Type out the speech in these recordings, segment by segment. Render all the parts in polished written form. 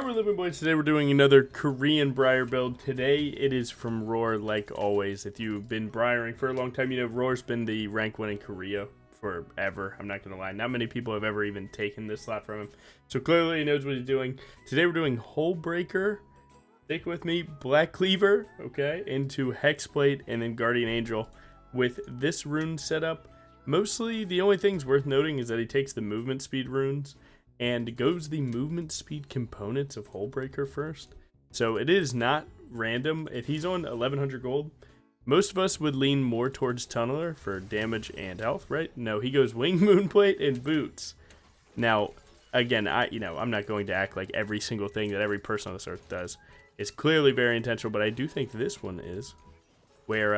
we're living, boys. Today we're doing another Korean Briar build. Today it is from Roar, like always. If you've been Briaring for a long time, you know Roar's been the rank 1 in Korea forever. I'm not going to lie. Not many people have ever even taken this slot from him. So clearly he knows what he's doing. Today we're doing Hullbreaker. Stick with me. Black Cleaver, okay, into Hexblade and then Guardian Angel. With this rune setup, mostly the only things worth noting is that he takes the movement speed runes and goes the movement speed components of Hullbreaker first. So it is not random. If he's on 1100 gold, most of us would lean more towards Tunneler for damage and health, right? No, he goes Wing, Moonplate, and Boots. Now, again, I'm not going to act like every single thing that every person on this earth does is clearly very intentional, but I do think this one is. Where,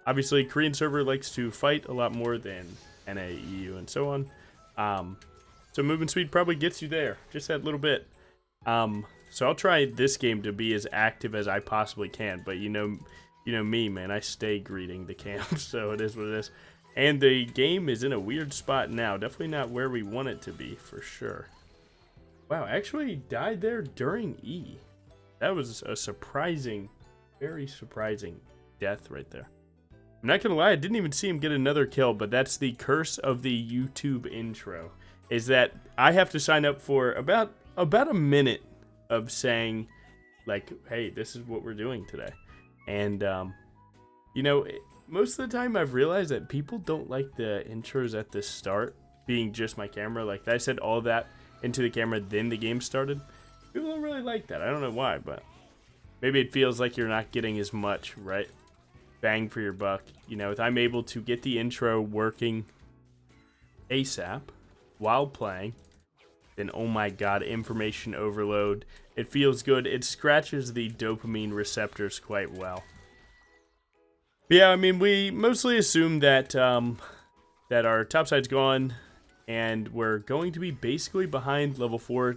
obviously, Korean server likes to fight a lot more than NA, EU, and so on. So movement speed probably gets you there, just that little bit. So I'll try this game to be as active as I possibly can, but you know me, man, I stay greeting the camp, so it is what it is. And the game is in a weird spot now, definitely not where we want it to be, for sure. Wow, actually died there during E. That was a surprising, very surprising death right there. I'm not gonna lie, I didn't even see him get another kill, but that's the curse of the YouTube intro. Is that I have to sign up for about a minute of saying, like, hey, this is what we're doing today. And, most of the time I've realized that people don't like the intros at the start being just my camera. Like, I said all of that into the camera, then the game started. People don't really like that. I don't know why, but maybe it feels like you're not getting as much, right? Bang for your buck. If I'm able to get the intro working ASAP while playing, then oh my god, information overload. It feels good. It scratches the dopamine receptors quite well. But yeah, I mean, we mostly assume that that our topside's gone, and we're going to be basically behind level 4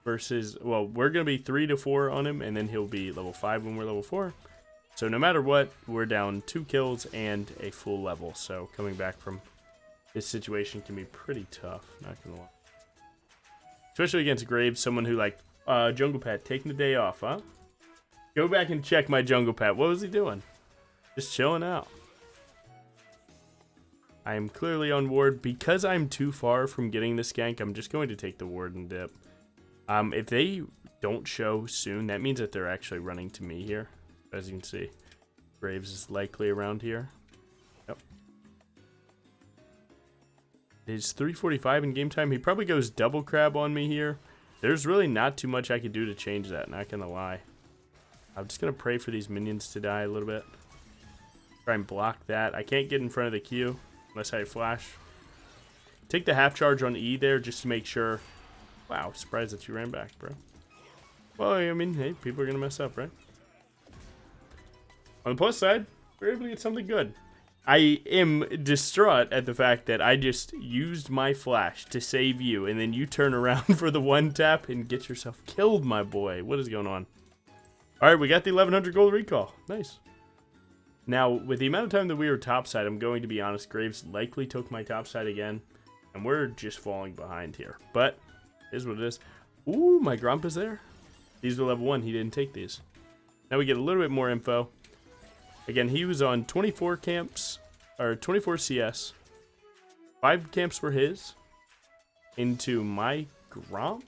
versus, well, we're going to be 3 to 4 on him, and then he'll be level 5 when we're level 4. So no matter what, we're down 2 kills and a full level. So coming back from this situation can be pretty tough, not gonna lie. Especially against Graves, someone who, like, Jungle Pet, taking the day off, huh? Go back and check my Jungle Pet. What was he doing? Just chilling out. I am clearly on ward. Because I'm too far from getting the skank, I'm just going to take the ward and dip. If they don't show soon, that means that they're actually running to me here. As you can see, Graves is likely around here. Yep. It's 3:45 in game time. He probably goes double crab on me here. There's really not too much I could do to change that, not gonna lie. I'm just gonna pray for these minions to die a little bit. Try and block that. I can't get in front of the Q unless I flash. Take the half charge on E there just to make sure. Wow, surprised that you ran back, bro. Well, I mean, hey, people are gonna mess up, right? On the plus side, we're able to get something good. I am distraught at the fact that I just used my flash to save you, and then you turn around for the one tap and get yourself killed, my boy. What is going on? Alright, we got the 1100 gold recall. Nice. Now, with the amount of time that we were topside, I'm going to be honest, Graves likely took my topside again, and we're just falling behind here. But, it is what it is. Ooh, my Grump is there. These were level 1, he didn't take these. Now we get a little bit more info. Again, he was on 24 camps, or 24 CS. 5 camps were his. Into my Gromp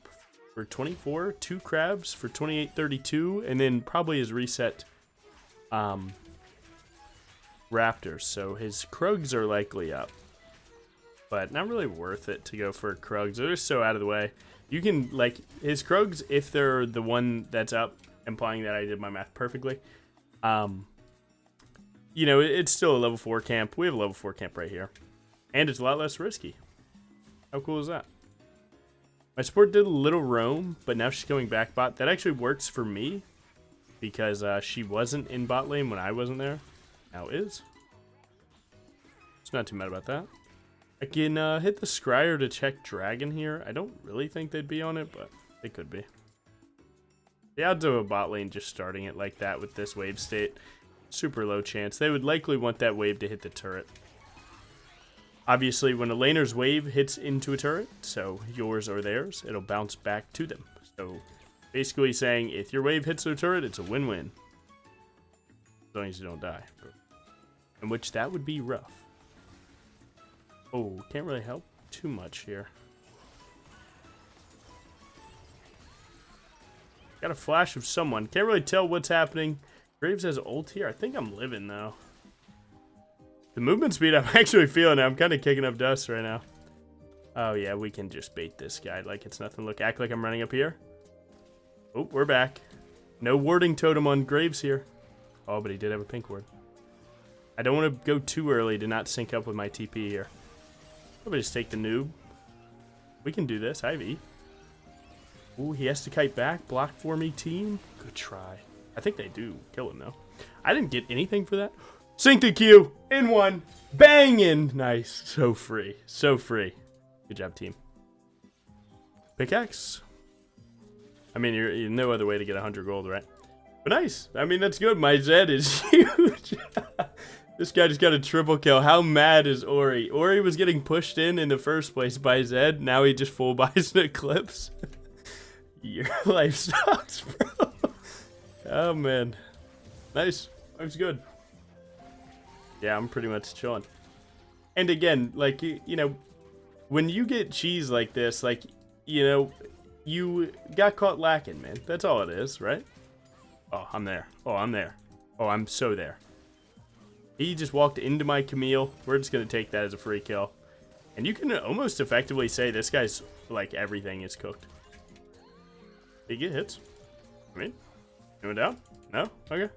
for 24. 2 crabs for 28.32. And then probably his reset Raptors. So his Krugs are likely up. But not really worth it to go for Krugs. They're just so out of the way. You can, like, his Krugs, if they're the one that's up, implying that I did my math perfectly, it's still a level 4 camp. We have a level 4 camp right here. And it's a lot less risky. How cool is that? My support did a little roam, but now she's going back bot. That actually works for me because she wasn't in bot lane when I wasn't there. Now is. It's not too mad about that. I can hit the Scryer to check Dragon here. I don't really think they'd be on it, but they could be. The odds of a bot lane just starting it like that with this wave state, super low chance. They would likely want that wave to hit the turret. Obviously, when a laner's wave hits into a turret, so yours or theirs, it'll bounce back to them. So Basically saying if your wave hits their turret, it's a win-win. As long as you don't die. In which that would be rough. Oh, can't really help too much here. Got a flash of someone. Can't really tell what's happening. Graves has ult here. I think I'm living, though. The movement speed I'm actually feeling. I'm kind of kicking up dust right now. Oh, yeah, we can just bait this guy like it's nothing. Look, act like I'm running up here. Oh, we're back. No warding totem on Graves here. Oh, but he did have a pink ward. I don't want to go too early to not sync up with my TP here. Probably just take the noob. We can do this. I have E. Ooh, he has to kite back. Block for me, team. Good try. I think they do kill him, though. I didn't get anything for that. Sync the Q. In one. Banging. Nice. So free. So free. Good job, team. Pickaxe. I mean, you're no other way to get 100 gold, right? But nice. I mean, that's good. My Zed is huge. This guy just got a triple kill. How mad is Ori? Ori was getting pushed in the first place by Zed. Now he just full buys an Eclipse. Your life sucks, bro. Oh, man. Nice. Life's good. Yeah, I'm pretty much chilling. And again, like, you know, when you get cheese like this, like, you know, you got caught lacking, man. That's all it is, right? Oh, I'm there. Oh, I'm there. Oh, I'm so there. He just walked into my Camille. We're just going to take that as a free kill. And you can almost effectively say this guy's, like, everything is cooked. Did he get hits? I mean, anyone down? No? Okay.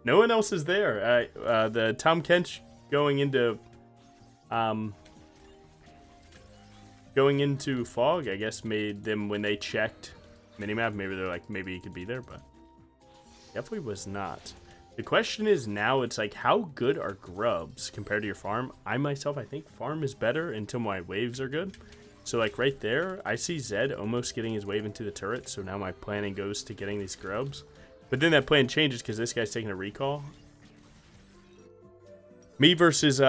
No one else is there. The Tom Kench going into fog, I guess, made them, when they checked minimap, maybe they're like, maybe he could be there, but definitely was not. The question is now, it's like, how good are grubs compared to your farm? I think farm is better until my waves are good. So like right there, I see Zed almost getting his wave into the turret, so now my planning goes to getting these grubs. But then that plan changes because this guy's taking a recall. Me versus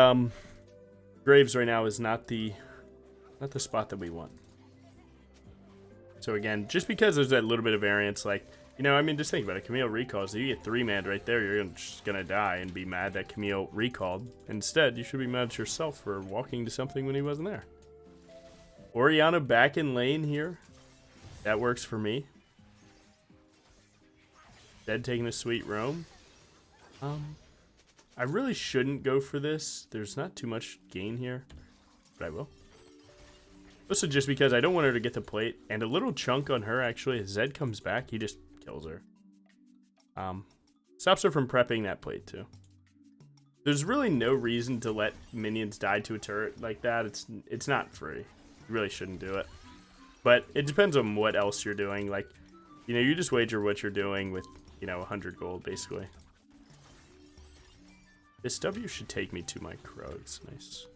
Graves right now is not the spot that we want. So again, just because there's that little bit of variance, like, you know, I mean, just think about it. Camille recalls. If you get 3-manned right there, you're just going to die and be mad that Camille recalled. Instead, you should be mad at yourself for walking to something when he wasn't there. Orianna back in lane here. That works for me. Dead taking a sweet roam. I really shouldn't go for this. There's not too much gain here, but I will. Also just because I don't want her to get the plate, and a little chunk on her, actually. As Zed comes back, he just kills her. Stops her from prepping that plate, too. There's really no reason to let minions die to a turret like that. It's not free. You really shouldn't do it. But it depends on what else you're doing. Like, you know, you just wager what you're doing with, you know, 100 gold, basically. This W should take me to my Krugs. Nice.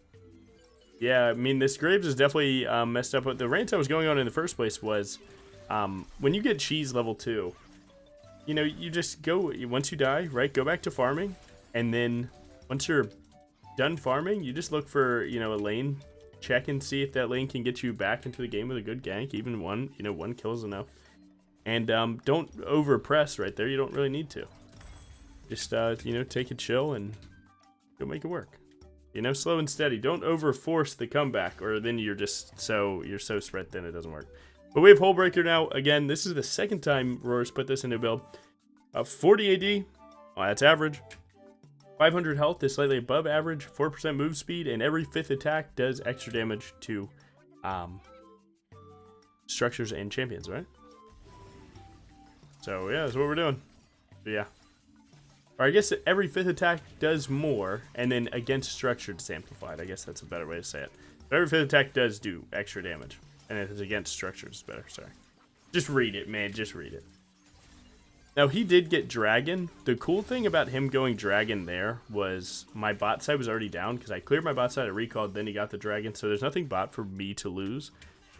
Yeah, I mean, this Graves is definitely messed up. But the rant I was going on in the first place was, when you get cheese level 2, you know, you just go, once you die, right, go back to farming. And then once you're done farming, you just look for, you know, a lane. Check and see if that lane can get you back into the game with a good gank. Even one, you know, one kill is enough. And don't over press right there. You don't really need to. Just, you know, take a chill and go make it work. You know, slow and steady. Don't over force the comeback, or then you're just so spread thin it doesn't work. But we have Hullbreaker now. Again, this is the second time Roar's put this into build. 40 AD. Well, that's average. 500 health is slightly above average. 4% move speed, and every 5th attack does extra damage to structures and champions, right? So yeah, that's what we're doing. So, yeah. Or I guess every 5th attack does more, and then against structure it's amplified. I guess that's a better way to say it. But every 5th attack does do extra damage, and if it's against structures, it's better. Sorry. Just read it, man. Just read it. Now, he did get Dragon. The cool thing about him going Dragon there was my bot side was already down because I cleared my bot side, I recalled, then he got the Dragon. So there's nothing bot for me to lose.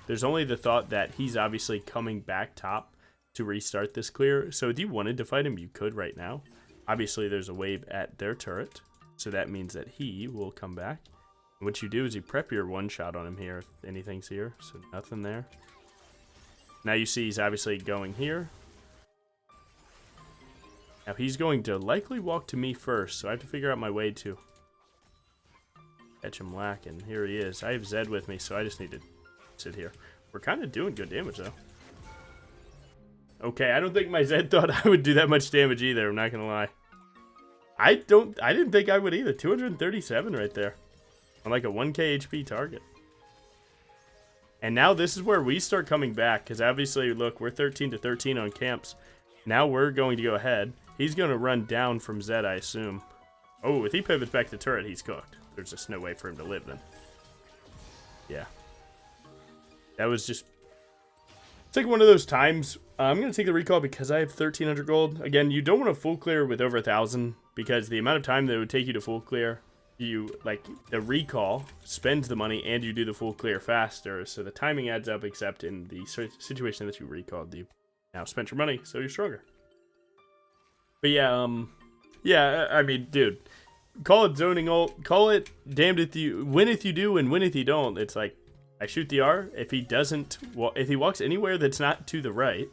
There's only the thought that he's obviously coming back top to restart this clear. So if you wanted to fight him, you could right now. Obviously, there's a wave at their turret. So that means that he will come back. And what you do is you prep your one-shot on him here if anything's here. So nothing there. Now you see he's obviously going here. Now he's going to likely walk to me first, so I have to figure out my way to catch him lacking. Here he is. I have Zed with me, so I just need to sit here. We're kind of doing good damage, though. Okay, I don't think my Zed thought I would do that much damage either, I'm not gonna lie. I didn't think I would either. 237 right there. On like a 1k HP target. And now this is where we start coming back, because obviously, look, we're 13 to 13 on camps. Now we're going to go ahead. He's going to run down from Zed, I assume. Oh, if he pivots back to turret, he's cooked. There's just no way for him to live then. Yeah. That was just... It's like one of those times. I'm going to take the recall because I have 1,300 gold. Again, you don't want to full clear with over 1,000 because the amount of time that it would take you to full clear, you, like, the recall spends the money and you do the full clear faster. So the timing adds up, except in the situation that you recalled, you now spent your money, so you're stronger. But yeah, yeah, I mean, dude, call it zoning ult, call it damned if you, winneth you do and winneth you don't. It's like, I shoot the R, if he doesn't, well, if he walks anywhere that's not to the right,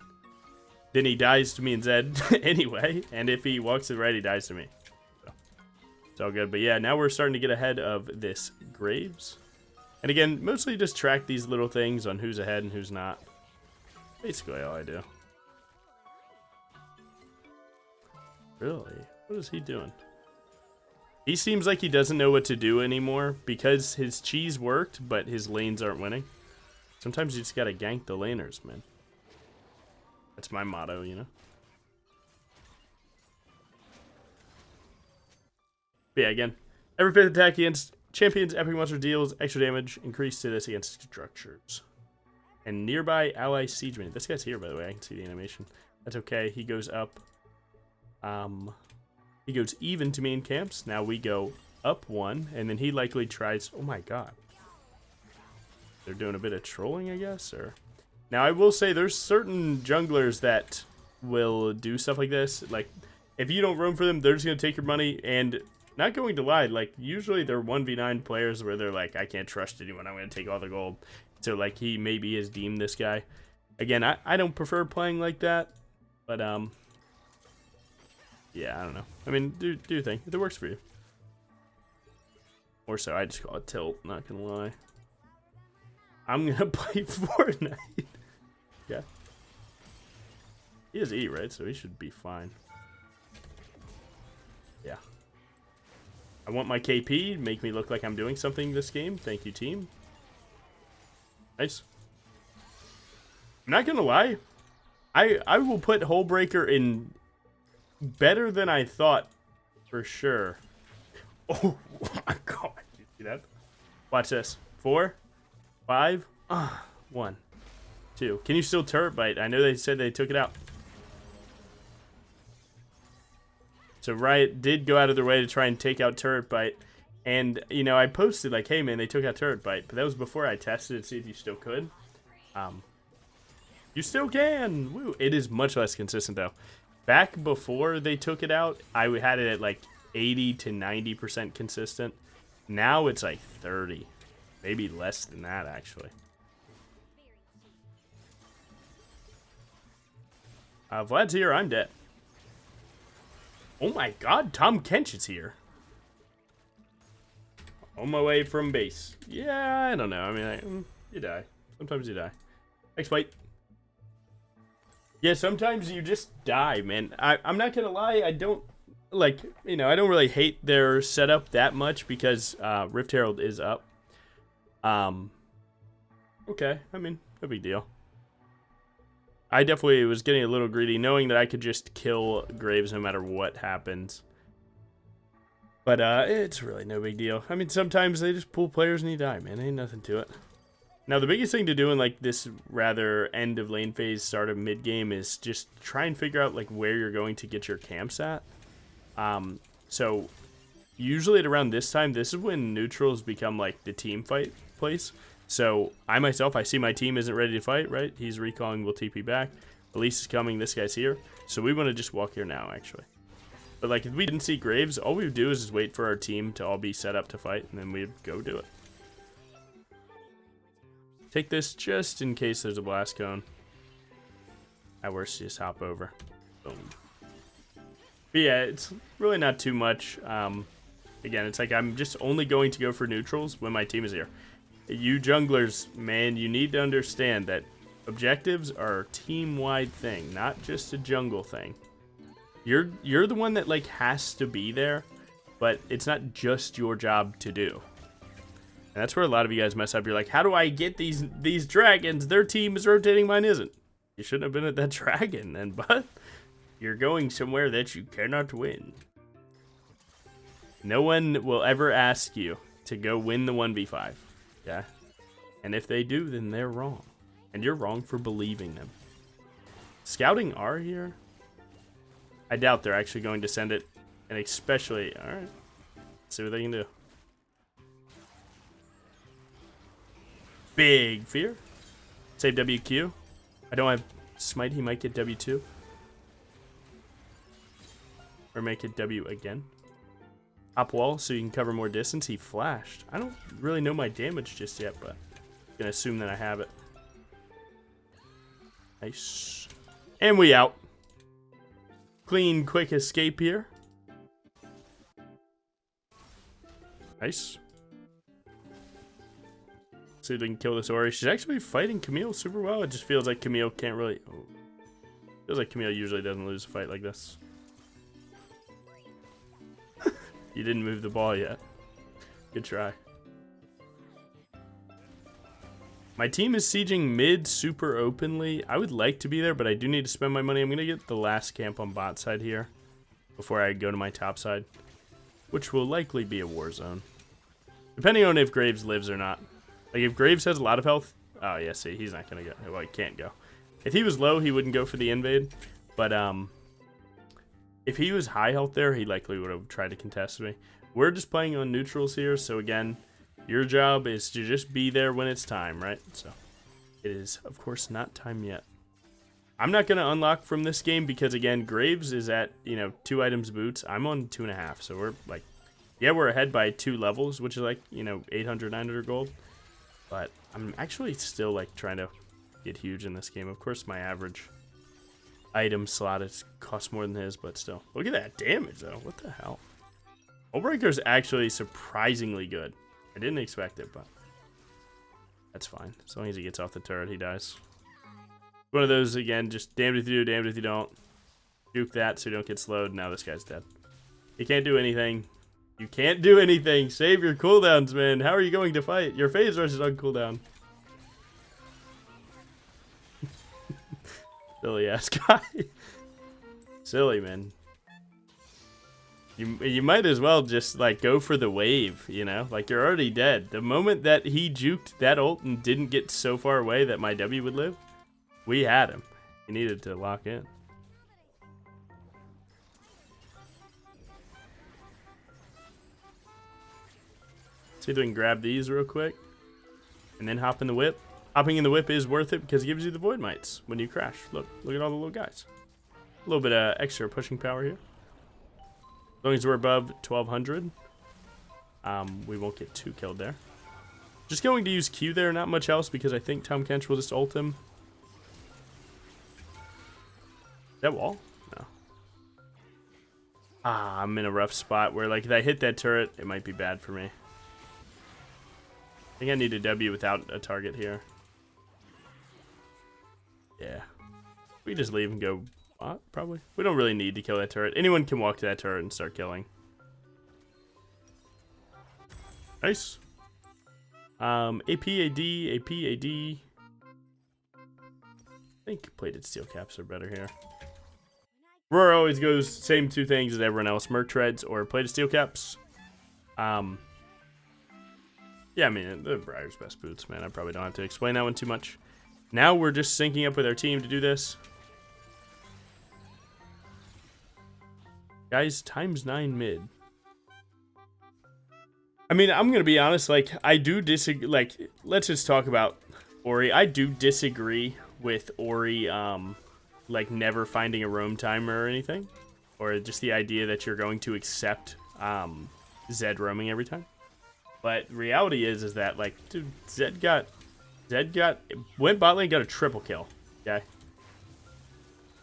then he dies to me and Zed anyway, and if he walks to the right, he dies to me. So, it's all good, but yeah, now we're starting to get ahead of this Graves. And again, mostly just track these little things on who's ahead and who's not. Basically all I do. Really? What is he doing? He seems like he doesn't know what to do anymore because his cheese worked, but his lanes aren't winning. Sometimes you just gotta gank the laners, man. That's my motto, you know? But yeah, again, every 5th attack against champions, epic monster deals extra damage, increase to this against structures. And nearby ally siegeman. This guy's here, by the way. I can see the animation. That's okay. He goes up. He goes even to main camps. Now we go up 1, and then he likely tries... Oh my god. They're doing a bit of trolling, I guess? Or now I will say there's certain junglers that will do stuff like this. Like, if you don't roam for them, they're just going to take your money, and not going to lie, like, usually they're 1v9 players where they're like, I can't trust anyone, I'm going to take all the gold. So, like, he maybe has deemed this guy. Again, I don't prefer playing like that, but, yeah, I don't know. I mean, do your thing. If it works for you. Or so, I just call it tilt, not gonna lie. I'm gonna play Fortnite. Yeah. He has E, right? So he should be fine. Yeah. I want my KP, make me look like I'm doing something this game. Thank you, team. Nice. I'm not gonna lie. I will put Hullbreaker in better than I thought, for sure. Oh my god. Did you see that? Watch this. 4, 5, 1, 2. Can you still turret bite? I know they said they took it out. So Riot did go out of their way to try and take out turret bite. And, you know, I posted like, hey man, they took out turret bite. But that was before I tested to see if you still could. You still can. Woo. It is much less consistent though. Back before they took it out, I had it at like 80 to 90% consistent. Now it's like 30. Maybe less than that, actually. Vlad's here, I'm dead. Oh my god, Tom Kench is here. On my way from base. Yeah, I don't know. I mean, you die. Sometimes you die. Exploit. Yeah, sometimes you just die, man. I'm not gonna lie, I don't, like, you know, I don't really hate their setup that much because Rift Herald is up. Okay, I mean, no big deal. I definitely was getting a little greedy, knowing that I could just kill Graves no matter what happens. But it's really no big deal. I mean, sometimes they just pull players and you die, man. Ain't nothing to it. Now, the biggest thing to do in, like, this rather end of lane phase, start of mid game is just try and figure out, like, where you're going to get your camps at. So, usually at around this time, this is when neutrals become, like, the team fight place. So, I myself, I see my team isn't ready to fight, right? He's recalling, we'll TP back. Elise is coming, this guy's here. So, we want to just walk here now, actually. But, like, if we didn't see Graves, all we would do is just wait for our team to all be set up to fight, and then we'd go do it. Take this just in case there's a blast cone. At worst, just hop over. Boom. But yeah, it's really not too much. Again, it's like I'm just only going to go for neutrals when my team is here. You junglers, man, you need to understand that objectives are a team-wide thing, not just a jungle thing. You're the one that like has to be there, but it's not just your job to do. And that's where a lot of you guys mess up. You're like, how do I get these dragons? Their team is rotating, mine isn't. You shouldn't have been at that dragon then, but you're going somewhere that you cannot win. No one will ever ask you to go win the 1v5. Yeah? And if they do, then they're wrong. And you're wrong for believing them. Scouting R here? I doubt they're actually going to send it. And especially, alright. See what they can do. Big fear. Save WQ. I don't have smite, he might get W2. Or make it W again. Hop wall so you can cover more distance. He flashed. I don't really know my damage just yet, but I'm gonna assume that I have it. Nice. And we out. Clean, quick escape here. Nice. See if they can kill this Ori. She's actually fighting Camille super well. It just feels like Camille can't really... Oh. Feels like Camille usually doesn't lose a fight like this. You didn't move the ball yet. Good try. My team is sieging mid super openly. I would like to be there, but I do need to spend my money. I'm going to get the last camp on bot side here before I go to my top side, which will likely be a war zone. Depending on if Graves lives or not. Like, if Graves has a lot of health... Oh, yeah, see, he's not going to go. Well, he can't go. If he was low, he wouldn't go for the invade. But, if he was high health there, he likely would have tried to contest me. We're just playing on neutrals here, so again, your job is to just be there when it's time, right? So, it is, of course, not time yet. I'm not going to unlock from this game because, again, Graves is at, 2 items boots. I'm on 2.5, so we're, like... Yeah, we're ahead by 2 levels, which is, like, 800, 900 gold. But I'm actually still, like, trying to get huge in this game. Of course, my average item slot costs more than his, but still. Look at that damage, though. What the hell? Hullbreaker is actually surprisingly good. I didn't expect it, but that's fine. As long as he gets off the turret, he dies. One of those, again, just damned if you do, damned if you don't. Juke that so you don't get slowed. Now this guy's dead. He can't do anything. You can't do anything. Save your cooldowns, man. How are you going to fight? Your phase rush is on cooldown. Silly ass guy. Silly, man. You might as well just like go for the wave, Like you're already dead. The moment that he juked that ult and didn't get so far away that my W would live, we had him. He needed to lock in. See if we can grab these real quick. And then hop in the whip. Hopping in the whip is worth it because it gives you the void mites when you crash. Look at all the little guys. A little bit of extra pushing power here. As long as we're above 1200, we won't get too killed there. Just going to use Q there, not much else, because I think Tom Kench will just ult him. Is that wall? No. I'm in a rough spot where, like, if I hit that turret, it might be bad for me. I think I need a W without a target here. Yeah. We just leave and go bot, probably. We don't really need to kill that turret. Anyone can walk to that turret and start killing. Nice. AP, AD, AP, AD. I think plated steel caps are better here. Roar always goes same 2 things as everyone else. Merc treads or plated steel caps. Yeah, I mean, the Briar's best boots, man. I probably don't have to explain that one too much. Now we're just syncing up with our team to do this. Guys, ×9 mid. I mean, I'm going to be honest, like, I do disagree. Like, let's just talk about Ori. I do disagree with Ori, like, never finding a roam timer or anything. Or just the idea that you're going to accept Zed roaming every time. But reality is that, like, dude, Zed went bot lane, got a triple kill. Okay.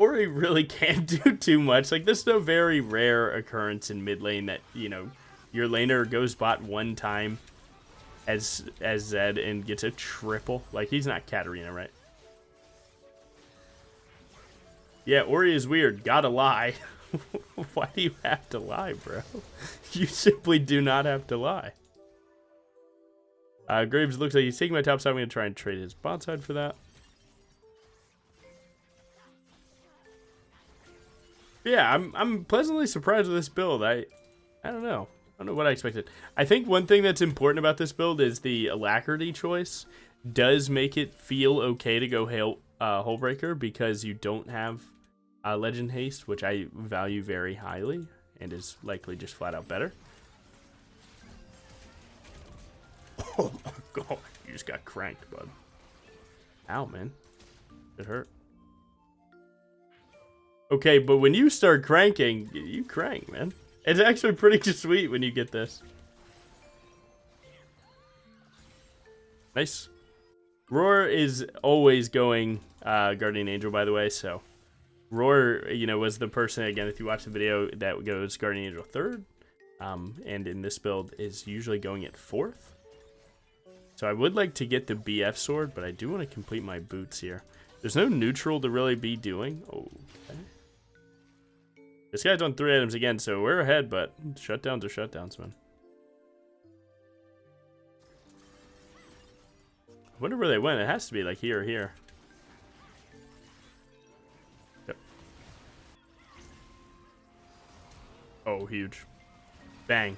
Ori really can't do too much. Like, this is a very rare occurrence in mid lane that, you know, your laner goes bot one time as Zed and gets a triple. Like, he's not Katarina, right? Yeah, Ori is weird. Gotta lie. Why do you have to lie, bro? You simply do not have to lie. Graves looks like he's taking my top side. I'm going to try and trade his bot side for that. Yeah, I'm pleasantly surprised with this build. I don't know. I don't know what I expected. I think one thing that's important about this build is the alacrity choice does make it feel okay to go Hullbreaker because you don't have Legend Haste, which I value very highly and is likely just flat out better. Oh my god, you just got cranked, bud. Ow, man. It hurt. Okay, but when you start cranking, you crank, man. It's actually pretty sweet when you get this. Nice. Roar is always going Guardian Angel, by the way, so Roar, you know, was the person, again, if you watch the video, that goes Guardian Angel 3rd, and in this build is usually going at 4th. So I would like to get the BF sword, but I do want to complete my boots here. There's no neutral to really be doing. Oh, okay. This guy's on 3 items again, so we're ahead, but shutdowns are shutdowns, man. I wonder where they went. It has to be like here or here. Yep. Oh, huge. Bang.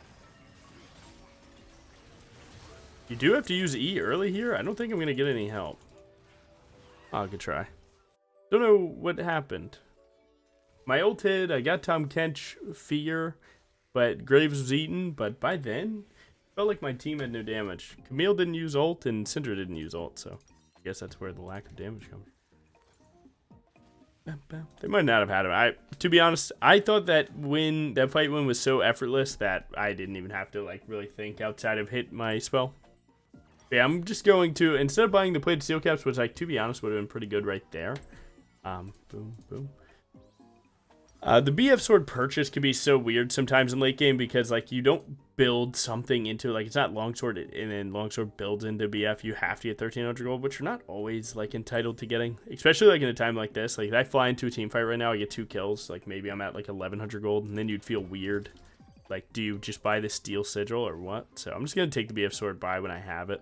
You do have to use E early here? I don't think I'm going to get any help. Oh, good try. Don't know what happened. My ult hit, I got Tom Kench fear, but Graves was eaten, but by then, it felt like my team had no damage. Camille didn't use ult, and Syndra didn't use ult, so I guess that's where the lack of damage comes. They might not have had him. To be honest, I thought that that fight win was so effortless that I didn't even have to like really think outside of hit my spell. But yeah, I'm just going to, instead of buying the plated steel caps, which like to be honest would have been pretty good right there. Boom, boom. The BF sword purchase can be so weird sometimes in late game because like you don't build something into, like, it's not longsword and then longsword builds into BF. You have to get 1300 gold, which you're not always like entitled to getting, especially like in a time like this. Like if I fly into a team fight right now, I get 2 kills, like maybe I'm at like 1100 gold, and then you'd feel weird. Like, do you just buy the steel sigil or what? So I'm just gonna take the BF sword buy when I have it,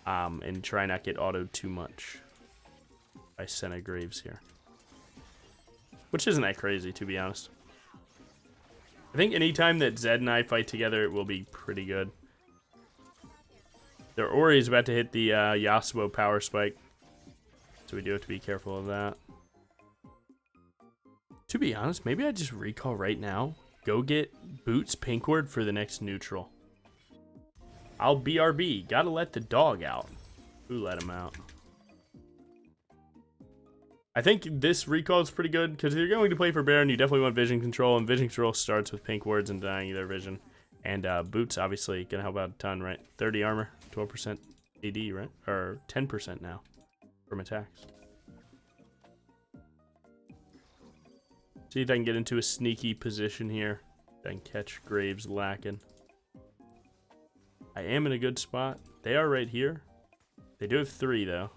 and try not get autoed too much by Senna Graves here. Which isn't that crazy, to be honest. I think anytime that Zed and I fight together, it will be pretty good. Their Ori is about to hit the Yasuo power spike, so we do have to be careful of that. To be honest, maybe I just recall right now. Go get Boots Pinkward for the next neutral. I'll BRB. Gotta let the dog out. Who let him out? I think this recall is pretty good because if you're going to play for Baron, you definitely want vision control, and vision control starts with pink words and denying their vision. And Boots obviously gonna help out a ton, right? 30 armor, 12% AD, right? Or 10% now from attacks. See if I can get into a sneaky position here. Then catch Graves lacking. I am in a good spot. They are right here. They do have 3 though.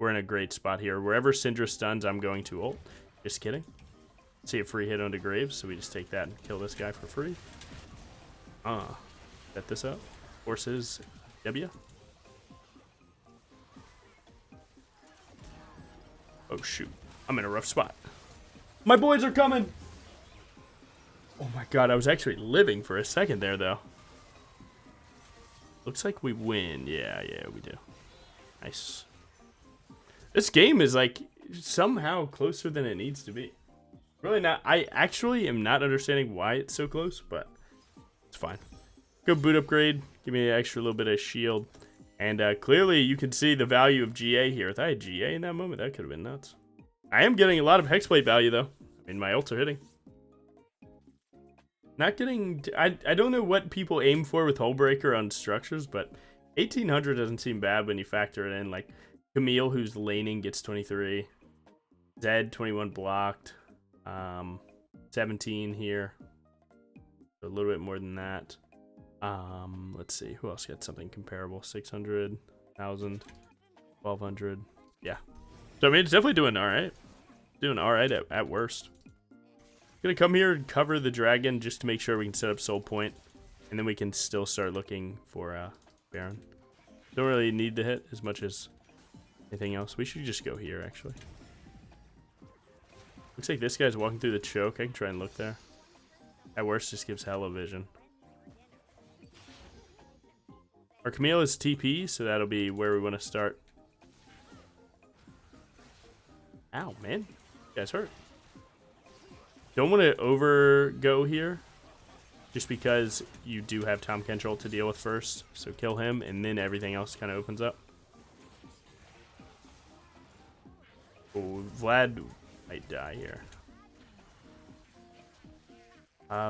We're in a great spot here. Wherever Syndra stuns, I'm going to ult. Just kidding. See a free hit onto Graves, so we just take that and kill this guy for free. Set this up. Forces W. Oh shoot. I'm in a rough spot. My boys are coming! Oh my god, I was actually living for a second there though. Looks like we win. Yeah, we do. Nice. This game is like somehow closer than it needs to be. Really not. I actually am not understanding why it's so close, but it's fine. Go boot upgrade. Give me an extra little bit of shield. And clearly you can see the value of GA here. If I had GA in that moment, that could have been nuts. I am getting a lot of hexblade value though. I mean, my ults are hitting. Not getting... I don't know what people aim for with Hullbreaker on structures, but 1800 doesn't seem bad when you factor it in. Like, Camille, who's laning, gets 23. Zed, 21 blocked. 17 here. So a little bit more than that. Let's see. Who else got something comparable? 600, 1,000, 1,200. Yeah. So, I mean, it's definitely doing all right. Doing all right at worst. Gonna come here and cover the dragon just to make sure we can set up soul point. And then we can still start looking for Baron. Don't really need to hit as much as anything else. We should just go here, actually. Looks like this guy's walking through the choke. I can try and look there. At worst, just gives hella vision. Our Camille is TP, so that'll be where we want to start. Ow, man. You guys hurt. Don't want to over-go here, just because you do have Tom Kentrell to deal with first. So kill him, and then everything else kind of opens up. Oh, Vlad might die here.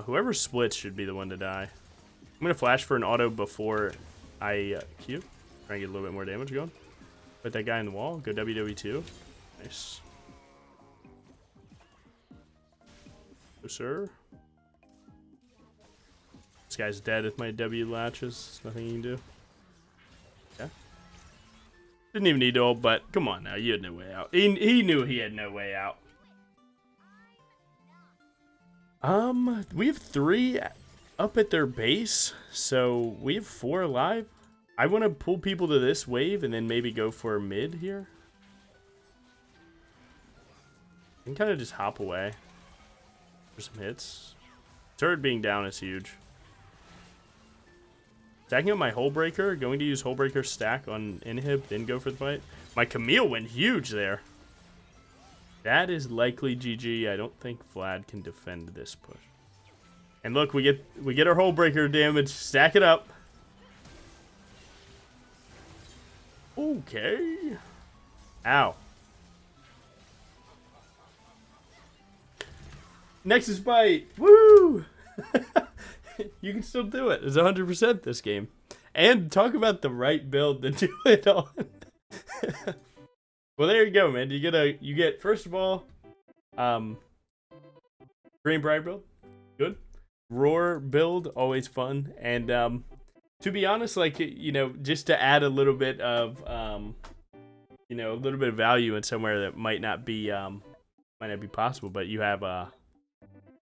Whoever splits should be the one to die. I'm going to flash for an auto before I Q. Try and get a little bit more damage going. Put that guy in the wall. Go WW2. Nice. Go, sir. This guy's dead if my W latches. Nothing you can do. Yeah. Didn't even need to ult, but come on now. You had no way out. He knew he had no way out. We have 3 up at their base, so we have 4 alive. I want to pull people to this wave and then maybe go for mid here. I can kind of just hop away for some hits. Turret being down is huge. Stacking up my Hullbreaker, going to use Hullbreaker stack on inhib, then go for the fight. My Camille went huge there. That is likely GG. I don't think Vlad can defend this push. And look, we get our Hullbreaker damage. Stack it up. Okay. Ow. Nexus Bite. Woo! You can still do it. It's 100% this game. And talk about the right build to do it on. Well, there you go, man. You get first of all, Green Briar build, good. Roar build, always fun. And to be honest, like, you know, just to add a little bit of you know, a little bit of value in somewhere that might not be possible, but you have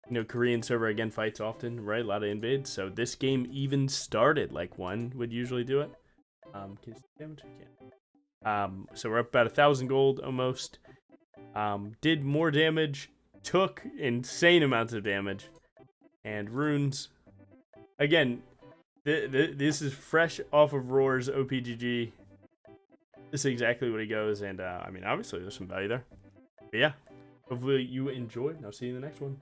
you know, Korean server again fights often, right? A lot of invades. So this game even started like one would usually do it. Can you see damage? Yeah. So we're up about 1,000 gold almost. Did more damage, took insane amounts of damage, and runes. Again, this is fresh off of Roar's OPGG. This is exactly what he goes, and I mean, obviously there's some value there. But yeah, hopefully you enjoy, and I'll see you in the next one.